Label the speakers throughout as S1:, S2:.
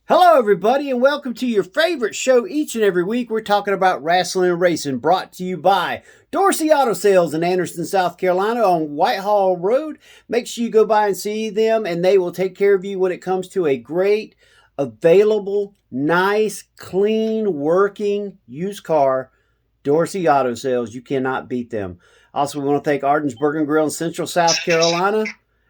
S1: Hello, everybody, and welcome to your favorite show each and every week. We're talking about Rasslin and Racing, brought to you by Dorsey Auto Sales in Anderson, South Carolina on Whitehall Road. Make sure you go by and see them, and they will take care of you when it comes to a great, available, nice, clean, working used car. Dorsey Auto Sales, you cannot beat them. Also, we want to thank Arden's Burger and Grill in Central South Carolina.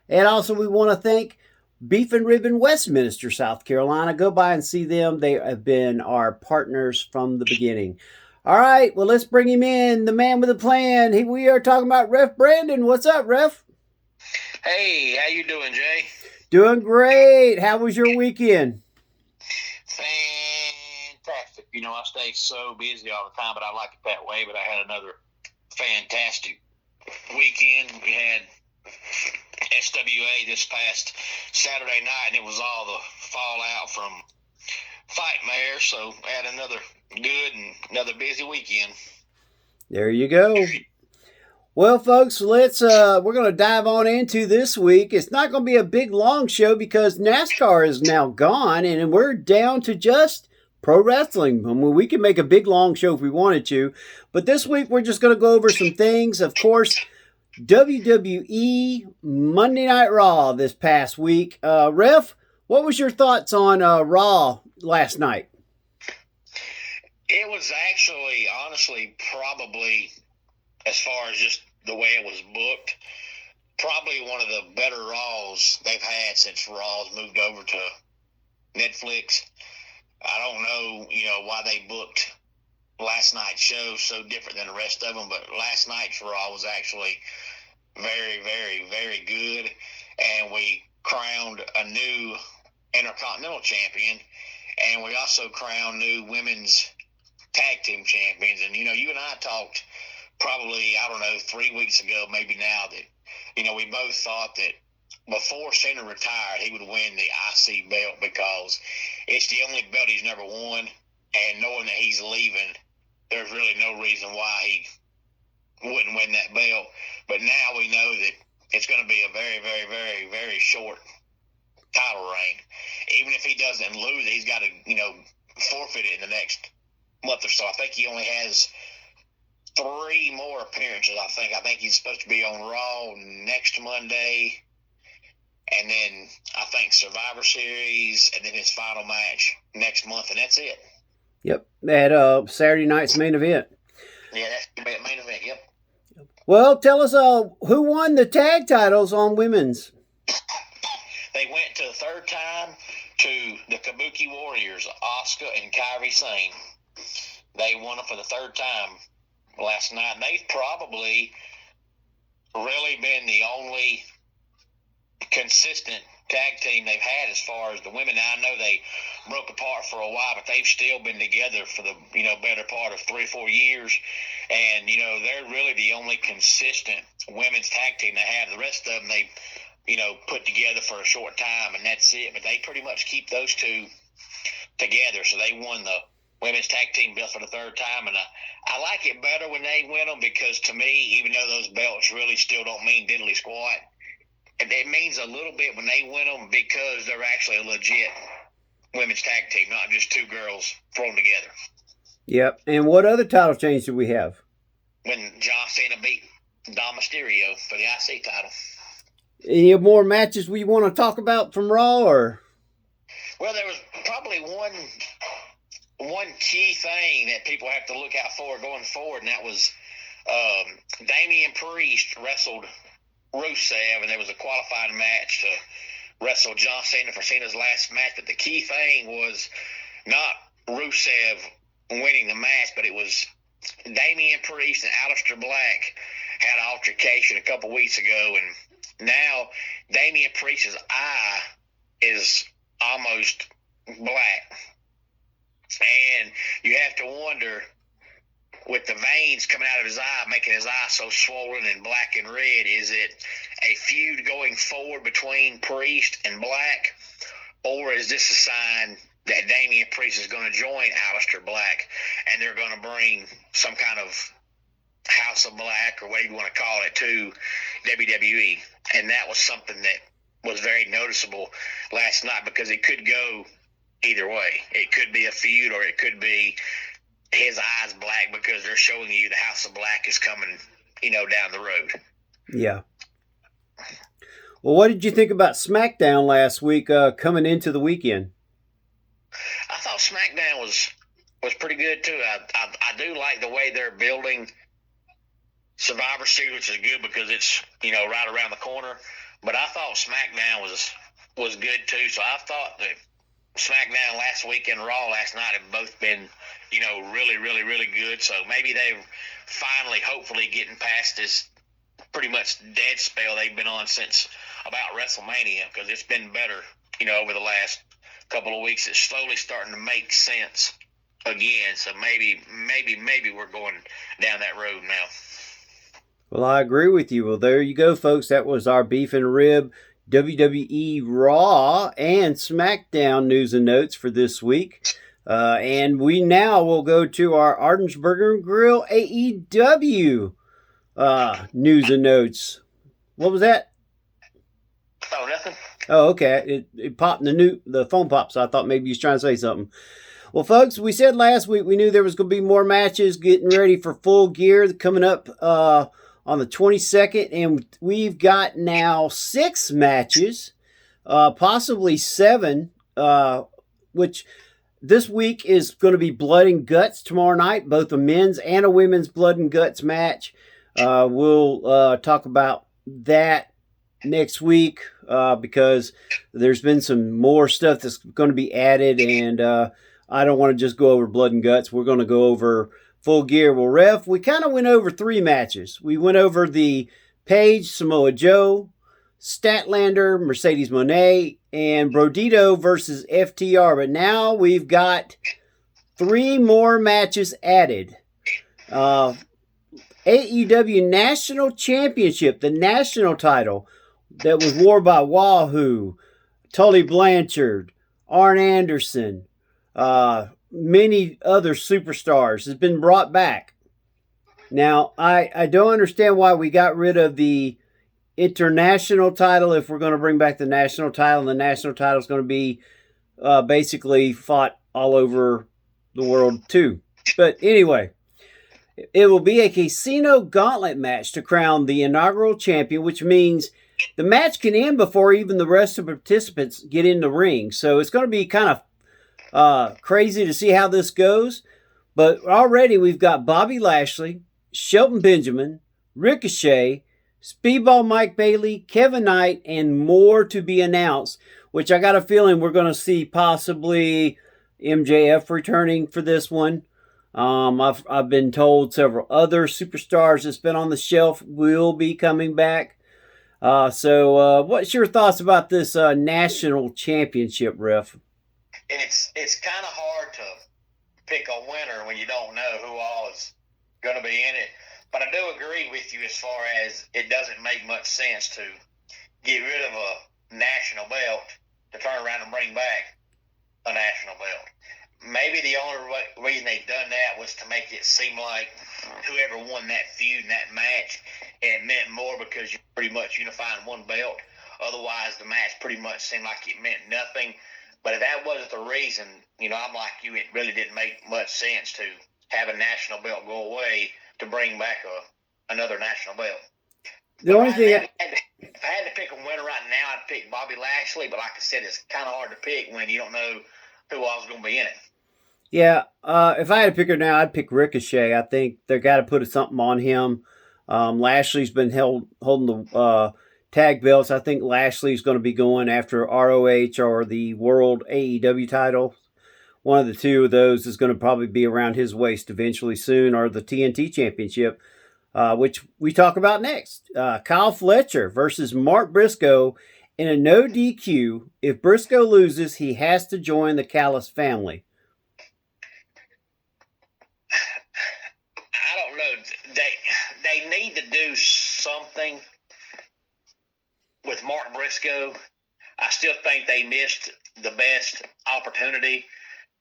S1: And also, we want to thank Beef and Rib in Westminster, South Carolina. Go by and see them. They have been our partners from the beginning. All right, well, let's bring him in, the man with a plan. We are talking about Ref Brandon. What's up, Ref?
S2: Hey, how you doing, Jay?
S1: Doing great. How was your weekend?
S2: Fantastic. I stay so busy all the time, but I like it that way. But I had another fantastic weekend. We had SWA this past Saturday night, and it was all the fallout from fighting there. So I had another good and another busy weekend.
S1: There you go. Well, folks, we're going to dive on into this week. It's not going to be a big, long show because NASCAR is now gone, and we're down to just pro wrestling. I mean, we can make a big, long show if we wanted to, but this week we're just going to go over some things. Of course, WWE Monday Night Raw this past week. Ref, what was your thoughts on Raw last night?
S2: It was actually, honestly, probably, as far as just the way it was booked, probably one of the better Raws they've had since Raw's moved over to Netflix. I don't know, why they booked last night's show so different than the rest of them, but last night's Raw was actually very, very, very good, and we crowned a new Intercontinental Champion, and we also crowned new Women's Tag Team Champions. And, you and I talked probably, 3 weeks ago, maybe now, that, we both thought that before Cena retired, he would win the IC belt because it's the only belt he's never won, and knowing that he's leaving, there's really no reason why he wouldn't win that belt. But now we know that it's going to be a very, very, very, very short title reign. Even if he doesn't lose it, he's got to, forfeit it in the next month or so. I think he only has 3 more appearances, I think. I think he's supposed to be on Raw next Monday, and then I think Survivor Series, and then his final match next month, and that's it.
S1: Yep, at Saturday night's main event.
S2: Yeah, that's the main event, yep.
S1: Well, tell us who won the tag titles on women's.
S2: They went to the third time to the Kabuki Warriors, Asuka and Kairi Sane. They won them for the third time last night. They've probably really been the only consistent tag team they've had as far as the women. Now, I know they broke apart for a while, but they've still been together for the better part of 3 or 4 years, and they're really the only consistent women's tag team they have. The rest of them they put together for a short time, and that's it. But they pretty much keep those two together. So they won the women's tag team belts for the third time, and I like it better when they win them because to me, even though those belts really still don't mean diddly squat, it means a little bit when they win them because they're actually a legit women's tag team, not just 2 girls thrown together.
S1: Yep. And what other title change do we have?
S2: When John Cena beat Dom Mysterio for the IC title.
S1: Any more matches we want to talk about from Raw, or?
S2: Well, there was probably one key thing that people have to look out for going forward, and that was Damian Priest wrestled Rusev, and there was a qualifying match to wrestle John Cena for Cena's last match. But the key thing was not Rusev winning the match, but it was Damian Priest and Aleister Black had an altercation a couple weeks ago, and now Damian Priest's eye is almost black. And you have to wonder, with the veins coming out of his eye, making his eye so swollen and black and red, is it a feud going forward between Priest and Black, or is this a sign that Damian Priest is going to join Aleister Black and they're going to bring some kind of House of Black or whatever you want to call it to WWE? And that was something that was very noticeable last night because it could go either way. It could be a feud, or it could be his eyes black because they're showing you the House of Black is coming, down the road.
S1: Yeah. Well, what did you think about SmackDown last week coming into the weekend?
S2: I thought SmackDown was pretty good too. I do like the way they're building Survivor Series, which is good because it's right around the corner. But I thought SmackDown was good too. So I thought that SmackDown last week and Raw last night have both been really, really, really good. So maybe they're finally, hopefully, getting past this pretty much dead spell they've been on since about WrestleMania, because it's been better over the last couple of weeks. It's slowly starting to make sense again. So maybe we're going down that road now.
S1: Well, I agree with you. Well, there you go, folks. That was our Beef and Rib WWE Raw and SmackDown news and notes for this week. And we now will go to our Arden's Burger and Grill AEW news and notes. What was that?
S2: Oh, nothing.
S1: Oh, okay. It popped the phone popped, so I thought maybe you was trying to say something. Well, folks, we said last week we knew there was going to be more matches getting ready for Full Gear coming up on the 22nd, and we've got now 6 matches, possibly 7, which this week is going to be Blood and Guts tomorrow night, both a men's and a women's Blood and Guts match. We'll talk about that next week because there's been some more stuff that's going to be added, and I don't want to just go over Blood and Guts. We're going to go over Full Gear. Well, Ref, we kind of went over 3 matches. We went over the Paige, Samoa Joe, Statlander, Mercedes Moné, and Brodito versus FTR. But now we've got 3 more matches added. AEW National Championship, the national title that was worn by Wahoo, Tully Blanchard, Arn Anderson, many other superstars, has been brought back. Now, I don't understand why we got rid of the international title if we're going to bring back the national title, and the national title is going to be basically fought all over the world too. But anyway, it will be a casino gauntlet match to crown the inaugural champion, which means the match can end before even the rest of the participants get in the ring. So it's going to be kind of crazy to see how this goes. But already we've got Bobby Lashley, Shelton Benjamin, Ricochet, Speedball Mike Bailey, Kevin Knight, and more to be announced, which I got a feeling we're going to see possibly MJF returning for this one. I've been told several other superstars that's been on the shelf will be coming back. So what's your thoughts about this national championship, Ref?
S2: It's kind of hard to pick a winner when you don't know who all is going to be in it. But I do agree with you as far as it doesn't make much sense to get rid of a national belt to turn around and bring back a national belt. Maybe the only reason they've done that was to make it seem like whoever won that feud and that match, it meant more because you're pretty much unifying one belt. Otherwise, the match pretty much seemed like it meant nothing. But if that wasn't the reason, I'm like you, it really didn't make much sense to have a national belt go away to bring back another national belt.
S1: The only thing
S2: if I had to pick a winner right now, I'd pick Bobby Lashley. But like I said, it's kind of hard to pick when you don't know who all's going to be in it.
S1: Yeah, if I had to pick her now, I'd pick Ricochet. I think they got to put something on him. Lashley's been holding the tag belts. I think Lashley's going to be going after ROH or the World AEW title. One of the two of those is going to probably be around his waist eventually soon, or the TNT Championship, which we talk about next. Kyle Fletcher versus Mark Briscoe in a no DQ. If Briscoe loses, he has to join the Callis family.
S2: I don't know. They need to do something with Mark Briscoe. I still think they missed the best opportunity.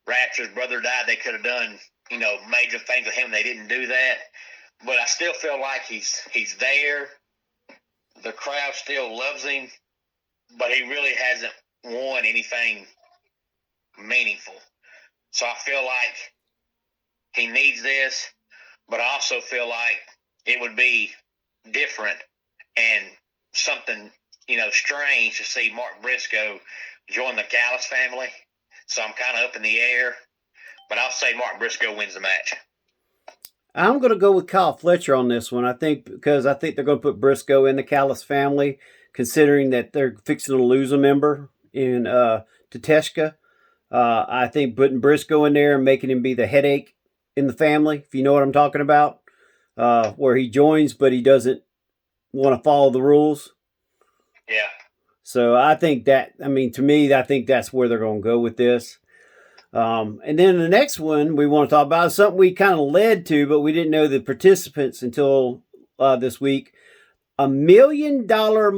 S2: Rapture's brother died. They could have done, major things with him. They didn't do that. But I still feel like he's there. The crowd still loves him, but he really hasn't won anything meaningful. So I feel like he needs this, but I also feel like it would be different and something, strange to see Mark Briscoe join the Callis family. So I'm kind of up in the air, but I'll say Mark Briscoe wins the match.
S1: I'm going to go with Kyle Fletcher on this one. I think because I think they're going to put Briscoe in the Callis family, considering that they're fixing to lose a member in Tateshka. I think putting Briscoe in there and making him be the headache in the family, if you know what I'm talking about, where he joins but he doesn't want to follow the rules.
S2: Yeah.
S1: So I think that, to me, I think that's where they're going to go with this. And then the next one we want to talk about is something we kind of led to, but we didn't know the participants until this week. $1 million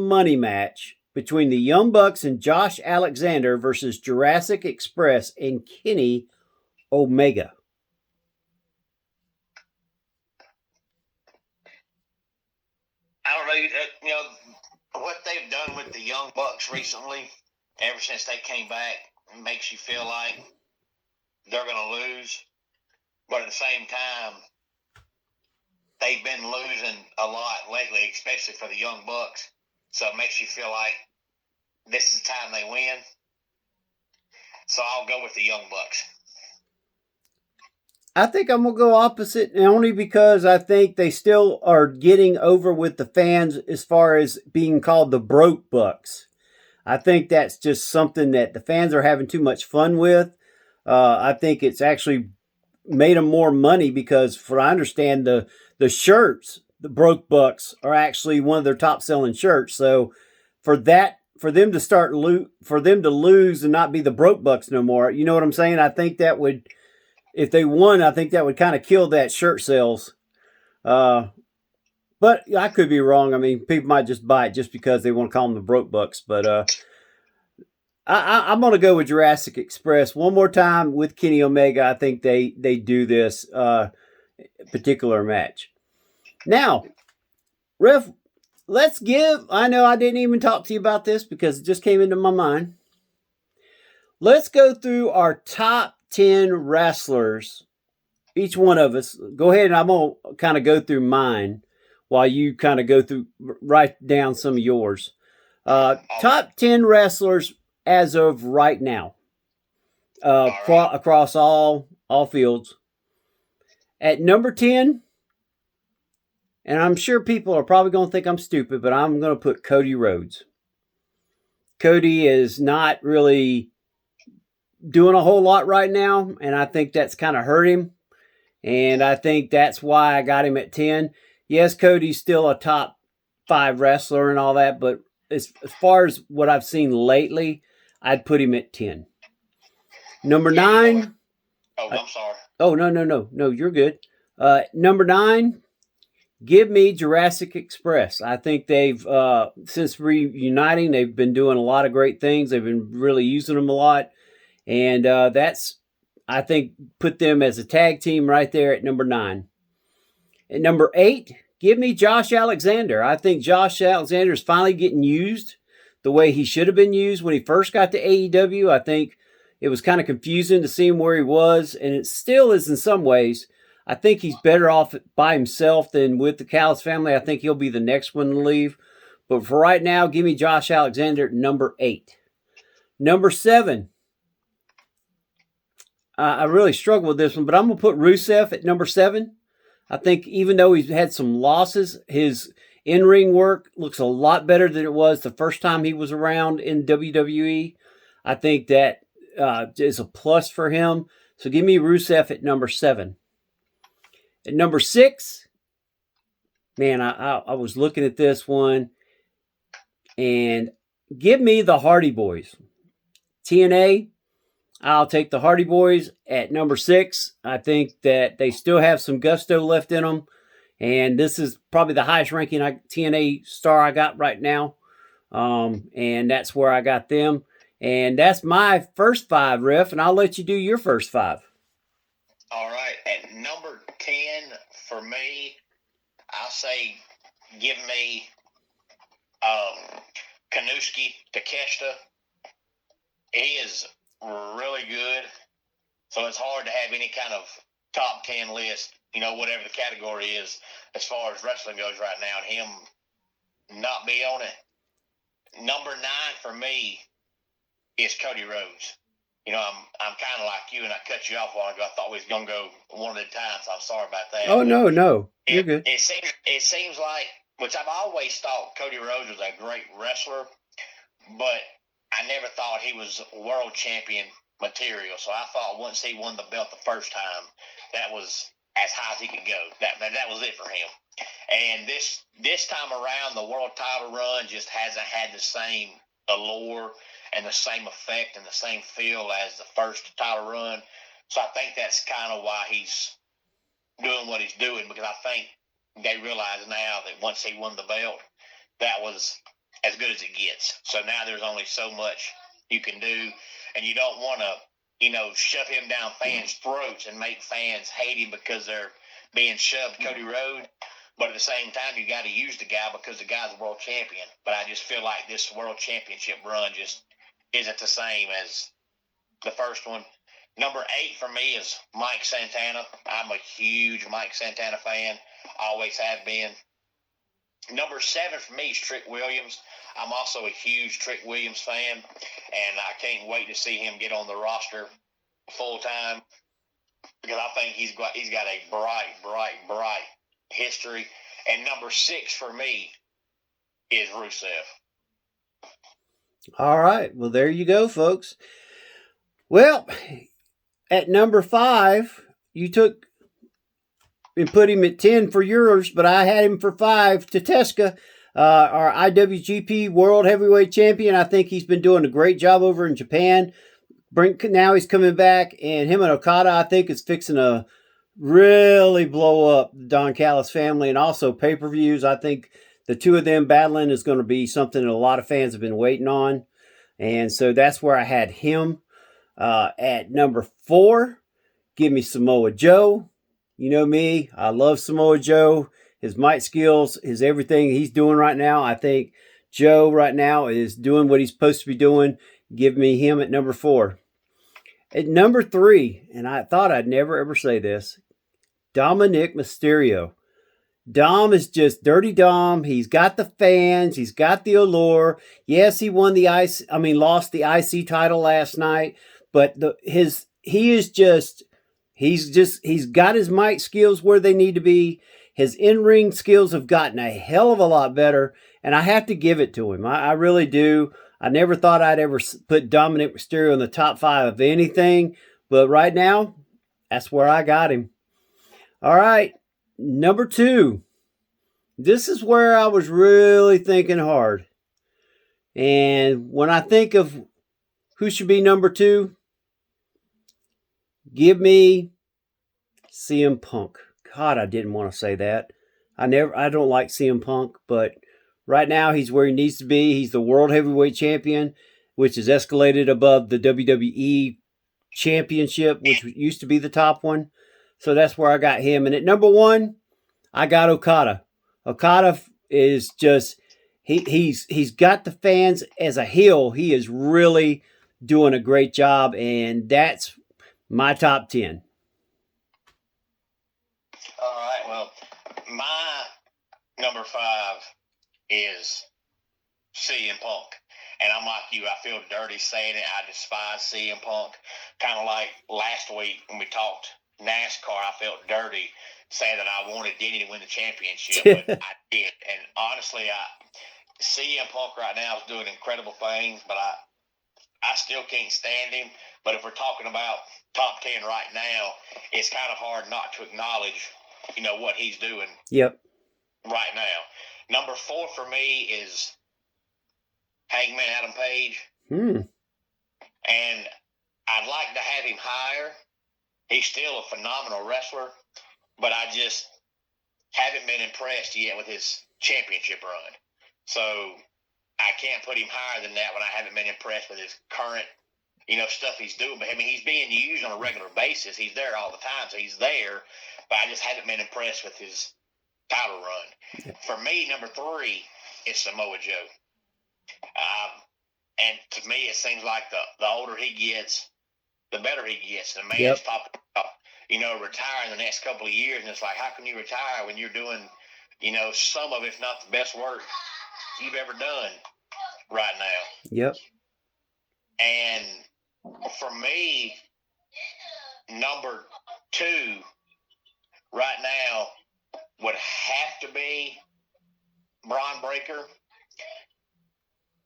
S1: money match between the Young Bucks and Josh Alexander versus Jurassic Express and Kenny Omega.
S2: I don't know. What they've done with the Young Bucks recently, ever since they came back, makes you feel like they're going to lose. But at the same time, they've been losing a lot lately, especially for the Young Bucks. So it makes you feel like this is the time they win. So I'll go with the Young Bucks.
S1: I think I'm going to go opposite, only because I think they still are getting over with the fans as far as being called the broke Bucks. I think that's just something that the fans are having too much fun with. I think it's actually made them more money because, for I understand, the shirts, the broke Bucks, are actually one of their top selling shirts. So for them to lose and not be the broke Bucks no more, you know what I'm saying? I think that would, if they won, I think that would kind of kill that shirt sales. But I could be wrong. People might just buy it just because they want to call them the broke Bucks. But I'm going to go with Jurassic Express one more time with Kenny Omega. I think they do this particular match. Now, Ref, I know I didn't even talk to you about this because it just came into my mind. Let's go through our top 10 wrestlers. Each one of us, go ahead, and I'm going to kind of go through mine while you kind of write down some of yours. Top 10 wrestlers as of right now, across all fields. At number 10, and I'm sure people are probably going to think I'm stupid, but I'm going to put Cody Rhodes. Cody is not really doing a whole lot right now, and I think that's kind of hurt him. And I think that's why I got him at 10. Yes, Cody's still a top 5 wrestler and all that, but as far as what I've seen lately, I'd put him at 10. Number 9.
S2: Oh, I'm sorry.
S1: Oh, no, you're good. Number 9, give me Jurassic Express. I think they've, since reuniting, they've been doing a lot of great things. They've been really using them a lot. And I think, put them as a tag team right there at number 9. At number 8, give me Josh Alexander. I think Josh Alexander is finally getting used the way he should have been used when he first got to AEW. I think it was kind of confusing to see him where he was, and it still is in some ways. I think he's better off by himself than with the Callis family. I think he'll be the next one to leave. But for right now, give me Josh Alexander at number 8. Number 7. I really struggle with this one, but I'm going to put Rusev at number 7. I think even though he's had some losses, his in-ring work looks a lot better than it was the first time he was around in WWE. I think that is a plus for him. So give me Rusev at number 7. At number 6, man, I was looking at this one, and give me the Hardy Boys. TNA, I'll take the Hardy Boys at number 6. I think that they still have some gusto left in them. And this is probably the highest ranking TNA star I got right now. And that's where I got them. And that's my first 5, Ref. And I'll let you do your first 5.
S2: All right. At number 10 for me, I'll say give me Kanuski Takeshita. He is really good. So it's hard to have any kind of top 10 list, whatever the category is as far as wrestling goes right now, and him not be on it. Number 9 for me is Cody Rhodes. I'm kind of like you, and I cut you off a while ago. I thought we was gonna go one at a time, so I'm sorry about that.
S1: Oh, no, you're good.
S2: It seems like, which I've always thought Cody Rhodes was a great wrestler, but I never thought he was world champion material. So I thought once he won the belt the first time, that was as high as he could go. That was it for him. And this time around, the world title run just hasn't had the same allure and the same effect and the same feel as the first title run. So I think that's kind of why he's doing what he's doing, because I think they realize now that once he won the belt, that was as good as it gets. So now there's only so much you can do, and you don't want to, shove him down fans' throats and make fans hate him because they're being shoved Cody Rhodes. But at the same time, you got to use the guy because the guy's a world champion. But I just feel like this world championship run just isn't the same as the first one. Number 8 for me is Mike Santana. I'm a huge Mike Santana fan. Always have been. Number 7 for me is Trick Williams. I'm also a huge Trick Williams fan, and I can't wait to see him get on the roster full time, because I think he's got a bright history. And number 6 for me is Rusev.
S1: All right. Well, there you go, folks. Well, at number 5, you took and put him at 10 for yours, but I had him for 5. Tateska, our IWGP World Heavyweight Champion. I think he's been doing a great job over in Japan. Now he's coming back, and him and Okada, I think, is fixing to really blow up the Don Callis family, and also pay-per-views. I think the two of them battling is going to be something that a lot of fans have been waiting on, and so that's where I had him. At number 4, give me Samoa Joe. You know me, I love Samoa Joe. His mic skills, his everything he's doing right now. I think Joe right now is doing what he's supposed to be doing. Give me him at number 4. At number 3, and I thought I'd never ever say this, Dominic Mysterio. Dom is just Dirty Dom. He's got the fans. He's got the allure. Yes, he lost the IC title last night, but he's got his mic skills where they need to be. His in-ring skills have gotten a hell of a lot better, and I have to give it to him. I really do. I never thought I'd ever put Dominic Mysterio in the top 5 of anything, but right now, that's where I got him. All right, number 2. This is where I was really thinking hard. And when I think of who should be number 2, give me CM Punk. God, I didn't want to say that. I don't like CM Punk, but right now he's where he needs to be. He's the World Heavyweight Champion, which is escalated above the WWE Championship, which used to be the top one. So that's where I got him. And at number 1, I got Okada. Okada is just he's got the fans as a heel. He is really doing a great job, and that's my top 10.
S2: All right. Well, my number 5 is CM Punk. And I'm like you. I feel dirty saying it. I despise CM Punk. Kind of like last week when we talked NASCAR, I felt dirty saying that I wanted Denny to win the championship, but I did. And honestly, CM Punk right now is doing incredible things, but I still can't stand him. But if we're talking about top 10 right now, it's kind of hard not to acknowledge, what he's doing.
S1: Yep.
S2: Right now. Number 4 for me is Hangman Adam Page. And I'd like to have him higher. He's still a phenomenal wrestler, but I just haven't been impressed yet with his championship run. So I can't put him higher than that when I haven't been impressed with his current, stuff he's doing. But he's being used on a regular basis. He's there all the time, so he's there. But I just haven't been impressed with his title run. For me, number 3 is Samoa Joe. And to me, it seems like the older he gets, the better he gets. The man's
S1: Yep.
S2: talking about, retiring the next couple of years, and it's like, how can you retire when you're doing, some of, if not the best work you've ever done right now?
S1: Yep.
S2: And for me, number 2 right now would have to be Braun Breaker,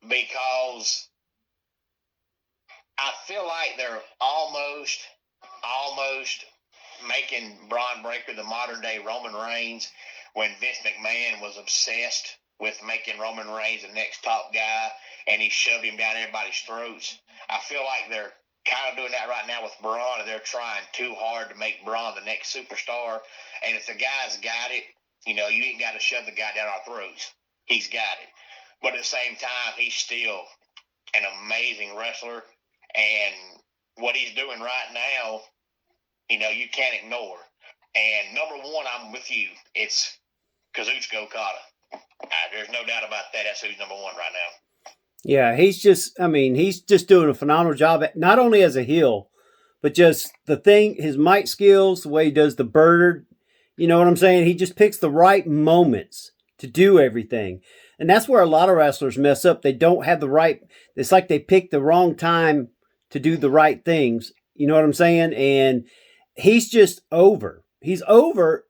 S2: because I feel like they're almost making Braun Breaker the modern day Roman Reigns, when Vince McMahon was obsessed with making Roman Reigns the next top guy, and he shoved him down everybody's throats. I feel like they're kind of doing that right now with Braun, and they're trying too hard to make Braun the next superstar. And if the guy's got it, you ain't got to shove the guy down our throats. He's got it. But at the same time, he's still an amazing wrestler. And what he's doing right now, you can't ignore. And number 1, I'm with you. It's Kazuchika Okada. There's no doubt about that. That's who's number 1 right now.
S1: Yeah, he's just doing a phenomenal job, not only as a heel, but just his mic skills, the way he does the bird. You know what I'm saying? He just picks the right moments to do everything. And that's where a lot of wrestlers mess up. They don't have the right, it's like they pick the wrong time to do the right things. You know what I'm saying? And he's just over. He's over,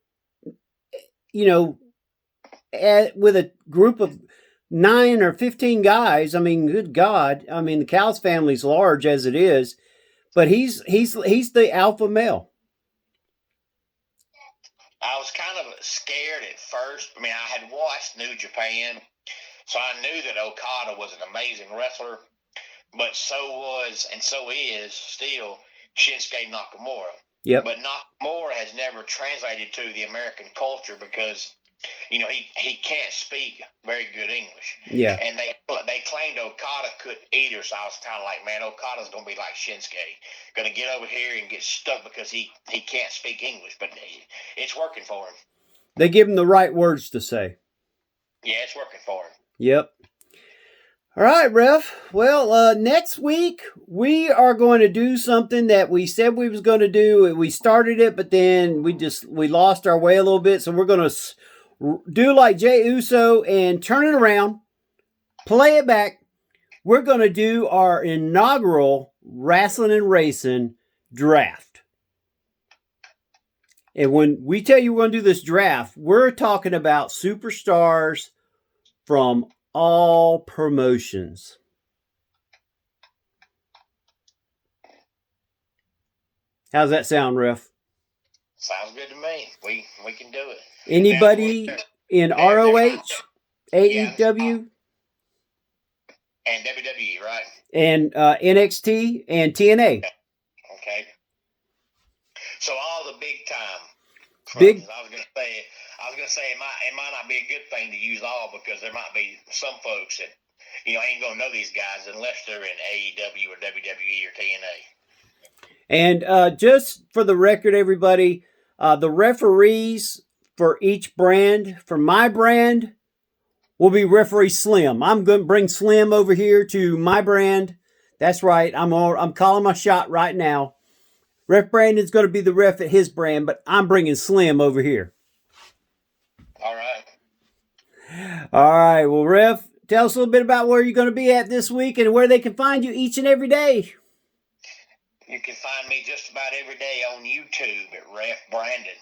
S1: with a group of 9 or 15 guys. I mean, good God. I mean, the Cal's family's large as it is, but he's the alpha male.
S2: I was kind of scared at first. I mean, I had watched New Japan, so I knew that Okada was an amazing wrestler, but so was, and so is still, Shinsuke Nakamura.
S1: Yep.
S2: But Nakamura has never translated to the American culture because, he can't speak very good English.
S1: Yeah.
S2: And they claimed Okada couldn't either, so I was kind of like, man, Okada's going to be like Shinsuke. Going to get over here and get stuck because he can't speak English, but it's working for him.
S1: They give him the right words to say.
S2: Yeah, it's working for him.
S1: Yep. All right, Ref. Well, next week we are going to do something that we said we was going to do. We started it, but then we lost our way a little bit. So we're going to do like Jey Uso and turn it around, play it back. We're going to do our inaugural Rasslin and Racin draft. And when we tell you we're going to do this draft, we're talking about superstars from all promotions. How's that sound, Ref?
S2: Sounds good to me. We can do it.
S1: Anybody in ROH, AEW,
S2: and WWE, right?
S1: And NXT and TNA.
S2: Okay. So all the big time. I was gonna say it might not be a good thing to use all, because there might be some folks that ain't gonna know these guys unless they're in AEW or WWE or TNA.
S1: And just for the record, everybody, the referees for each brand, for my brand, will be referee Slim. I'm going to bring Slim over here to my brand. That's right. I'm calling my shot right now. Ref Brandon's going to be the ref at his brand, but I'm bringing Slim over here.
S2: All right.
S1: All right. Well, Ref, tell us a little bit about where you're going to be at this week and where they can find you each and every day.
S2: You can find me just about every day on YouTube at Ref Brandon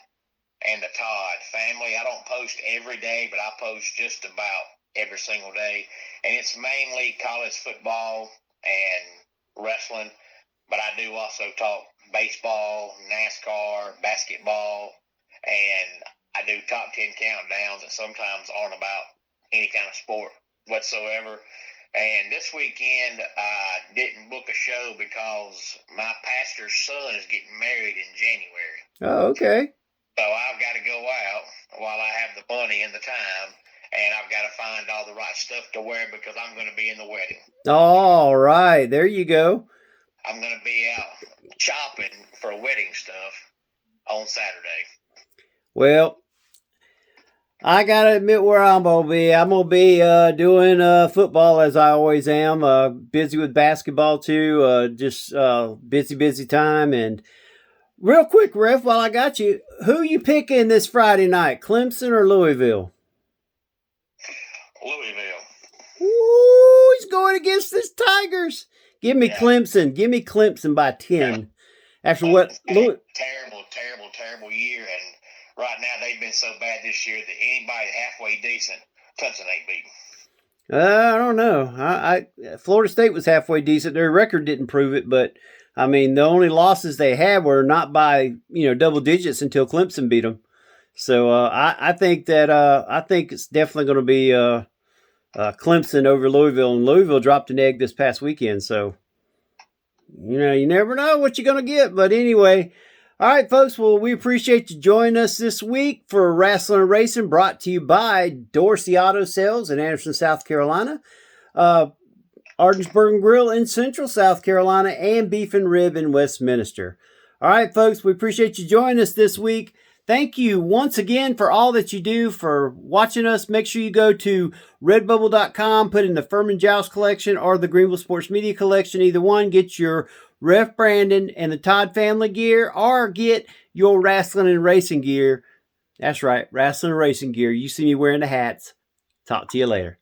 S2: and the Todd family. I don't post every day, but I post just about every single day. And it's mainly college football and wrestling, but I do also talk baseball, NASCAR, basketball, and I do top 10 countdowns that sometimes aren't about any kind of sport whatsoever. And this weekend, I didn't book a show because my pastor's son is getting married in January.
S1: Oh, okay.
S2: So I've got to go out while I have the money and the time, and I've got to find all the right stuff to wear because I'm going to be in the wedding.
S1: All right. There you go.
S2: I'm going to be out shopping for wedding stuff on Saturday.
S1: Well, I gotta admit where I'm gonna be. I'm gonna be doing football as I always am. Busy with basketball too. Just busy time. And real quick, Ref, while I got you, who you picking this Friday night? Clemson or Louisville?
S2: Louisville.
S1: Ooh, he's going against his Tigers. Give me
S2: Yeah.
S1: Clemson. Give me Clemson by 10. After what?
S2: Terrible year, and right now they've been so bad this year that anybody halfway decent, Clemson ain't beaten.
S1: I don't know. Florida State was halfway decent. Their record didn't prove it, but I mean the only losses they had were not by double digits until Clemson beat them. So I think it's definitely going to be Clemson over Louisville, and Louisville dropped an egg this past weekend. So you never know what you're going to get. But anyway. All right, folks. Well, we appreciate you joining us this week for Rasslin and Racin, brought to you by Dorsey Auto Sales in Anderson, South Carolina, Ardensburg Grill in Central South Carolina, and Beef and Rib in Westminster. All right, folks. We appreciate you joining us this week. Thank you once again for all that you do for watching us. Make sure you go to redbubble.com, put in the Furman Joust collection or the Greenville Sports Media collection. Either one, get your Ref Brandon and the Todd family gear, or get your Rasslin and Racing gear. That's right, Rasslin and Racing gear. You see me wearing the hats. Talk to you later.